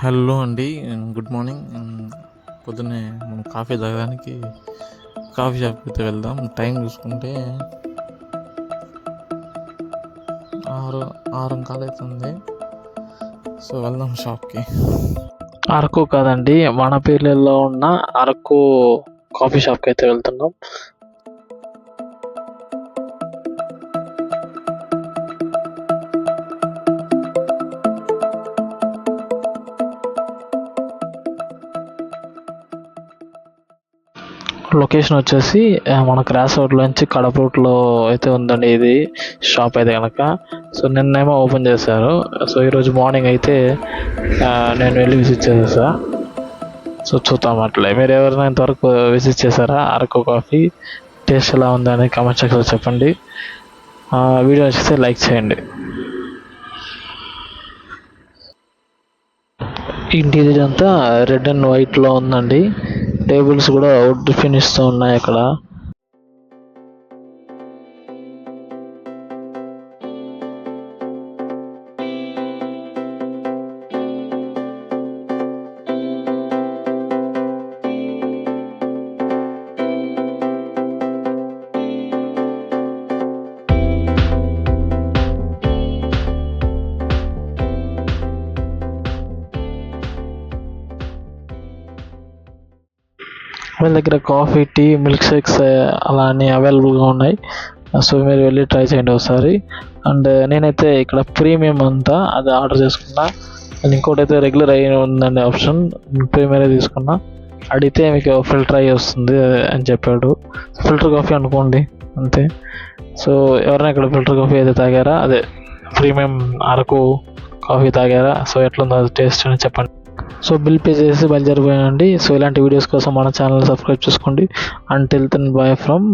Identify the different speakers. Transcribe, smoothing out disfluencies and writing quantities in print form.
Speaker 1: Hello అండి. Good morning. పొద్దున్నే మనం కాఫీ తాగడానికి కాఫీ షాప్కి అయితే వెళ్దాం. టైం చూసుకుంటే 6:15 అవుతుంది. సో వెళ్దాం షాప్కి.
Speaker 2: అరకు కాదండి, వనపర్లిలో ఉన్న అరకు కాఫీ షాప్కి అయితే వెళ్తున్నాం. లొకేషన్ వచ్చేసి మన క్రాస్ రోడ్లో నుంచి కడప రూట్లో అయితే ఉందండి ఇది షాప్ అయితే కనుక. సో నిన్నేమో ఓపెన్ చేశారు. సో ఈరోజు మార్నింగ్ అయితే నేను వెళ్ళి విజిట్ చేసేసా. సో చూద్దాం అట్లే. మీరు ఎవరైనా ఇంతవరకు విజిట్ చేశారా అరకు కాఫీ? టేస్ట్ ఎలా ఉందని కామెంట్ సెక్షన్లో చెప్పండి. వీడియో నచ్చితే లైక్ చేయండి. ఇంటీరియర్ అంతా రెడ్ అండ్ వైట్లో ఉందండి. టేబుల్స్ కూడా వుడ్ ఫినిష్తో ఉన్నాయి అక్కడ. వీళ్ళ దగ్గర కాఫీ, టీ, మిల్క్ షేక్స్ అలా అన్నీ అవైలబుల్గా ఉన్నాయి. సో మీరు వెళ్ళి ట్రై చేయండి ఒకసారి. అండ్ నేనైతే ఇక్కడ ప్రీమియం అంతా అది ఆర్డర్ చేసుకున్నా. అండ్ ఇంకోటి అయితే రెగ్యులర్ అయ్యి ఉందండి ఆప్షన్. ప్రీమియర్ తీసుకున్నా. అడిగితే మీకు ఫిల్టర్ అయ్యి వస్తుంది అని చెప్పాడు. ఫిల్టర్ కాఫీ అనుకోండి అంతే. సో ఎవరైనా ఇక్కడ ఫిల్టర్ కాఫీ అయితే తాగారా, అదే ప్రీమియం అరకు కాఫీ తాగారా? సో ఎట్లుందో అది టేస్ట్ అని చెప్పండి. సో బిల్ పే చేసి బయలుదేరిపోయానండి. సో ఇలాంటి వీడియోస్ కోసం మన ఛానల్ సబ్స్క్రైబ్ చేసుకోండి. Until then bye from